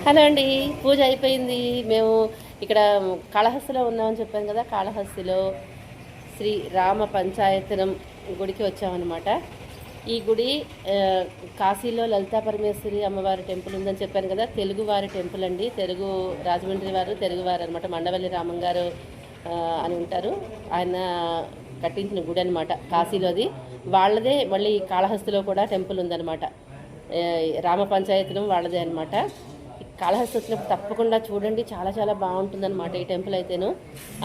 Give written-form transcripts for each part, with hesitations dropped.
Hello అండి. పూజ అయిపోయింది. మేము ఇక్కడ కాళహస్తిలో ఉన్నామని చెప్పాను కదా. కాళహస్తిలో శ్రీ రామ పంచాయతనం గుడికి వచ్చామన్నమాట. ఈ గుడి కాశీలో లలితా పరమేశ్వరి అమ్మవారి టెంపుల్ ఉందని చెప్పాను కదా. తెలుగువారి టెంపుల్ అండి. తెలుగు రాజమండ్రి వారు తెలుగువారు అనమాట. మండవల్లి రామం గారు అని ఉంటారు. ఆయన కట్టించిన గుడి అనమాట కాశీలోది. వాళ్ళదే మళ్ళీ కాళహస్తిలో కూడా టెంపుల్ ఉందన్నమాట. రామ పంచాయతనం వాళ్ళదే అనమాట. కాళహస్తి వచ్చినప్పుడు తప్పకుండా చూడండి. చాలా చాలా బాగుంటుందన్నమాట ఈ టెంపుల్ అయితేను.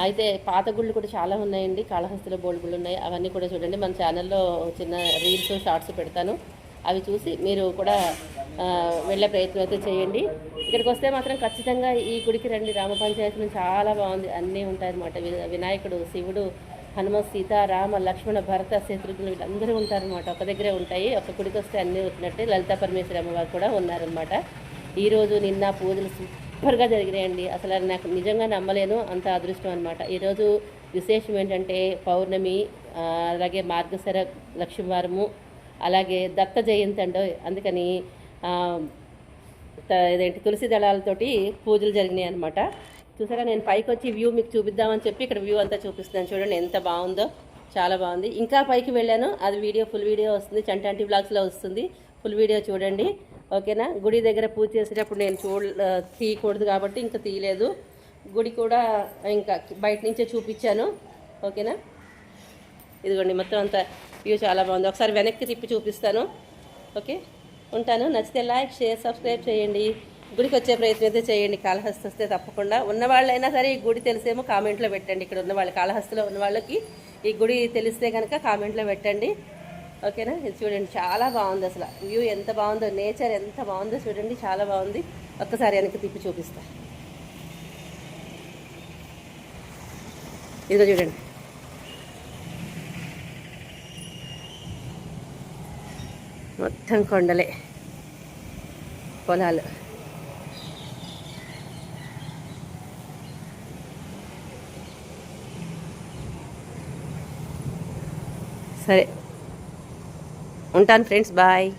అయితే పాత గుళ్ళు కూడా చాలా ఉన్నాయండి. కాళహస్తిలో బోల్డ్ గుళ్ళు ఉన్నాయి. అవన్నీ కూడా చూడండి. మన ఛానల్లో చిన్న రీల్స్ షార్ట్స్ పెడతాను. అవి చూసి మీరు కూడా వెళ్ళే ప్రయత్నం అయితే చేయండి. ఇక్కడికి వస్తే మాత్రం ఖచ్చితంగా ఈ గుడికి రండి. రామ పంచాయతీ చాలా బాగుంది. అన్నీ ఉంటాయన్నమాట. వినాయకుడు, శివుడు, హనుమత్, సీత, రామ, లక్ష్మణ, భరత, శత్రుఘ్నులు వీళ్ళందరూ ఉంటారనమాట. ఒక దగ్గరే ఉంటాయి. ఒక గుడికి వస్తే అన్నీ వచ్చినట్టే. లలితా పరమేశ్వరి అమ్మవారు కూడా ఉన్నారనమాట. ఈరోజు నిన్న పూజలు సూపర్గా జరిగినాయండి. అసలు నాకు నిజంగా నమ్మలేను, అంత అదృష్టం అనమాట. ఈరోజు విశేషం ఏంటంటే పౌర్ణమి, అలాగే మార్గశిర లక్ష్మీవారము, అలాగే దత్త జయంతి అండి. అందుకని ఇదేంటి తులసి దళాలతోటి పూజలు జరిగినాయి అనమాట. చూసారా, నేను పైకి వచ్చి వ్యూ మీకు చూపిద్దామని చెప్పి ఇక్కడ వ్యూ అంతా చూపిస్తున్నాను. చూడండి ఎంత బాగుందో, చాలా బాగుంది. ఇంకా పైకి వెళ్ళాను, అది వీడియో ఫుల్ వీడియో వస్తుంది. చంటి బ్లాగ్స్లో వస్తుంది. ఫుల్ వీడియో చూడండి, ఓకేనా. గుడి దగ్గర పూజ చేసేటప్పుడు నేను తీయకూడదు కాబట్టి ఇంకా తీయలేదు. గుడి కూడా ఇంకా బయట నుంచే చూపించాను, ఓకేనా. ఇదిగోండి మొత్తం అంతా వ్యూ చాలా బాగుంది. ఒకసారి వెనక్కి తిప్పి చూపిస్తాను, ఓకే. ఉంటాను. నచ్చితే లైక్, షేర్, సబ్స్క్రైబ్ చేయండి. గుడికి వచ్చే ప్రయత్నం అయితే చేయండి. కాళహస్తి వస్తే తప్పకుండా. ఉన్నవాళ్ళైనా సరే ఈ గుడి తెలిసేమో కామెంట్లో పెట్టండి. ఇక్కడ ఉన్నవాళ్ళు, కాళహస్తిలో ఉన్న వాళ్ళకి ఈ గుడి తెలిస్తే కనుక కామెంట్లో పెట్టండి, ఓకేనా. ఇది చూడండి చాలా బాగుంది. అసలు వ్యూ ఎంత బాగుందో, నేచర్ ఎంత బాగుందో చూడండి, చాలా బాగుంది. ఒక్కసారి వెనక్కి తిప్పి చూపిస్తా. ఇదిగో చూడండి, మొత్తం కొండలే, పొలాలు. సరే ఉంటాను ఫ్రెండ్స్, బాయ్.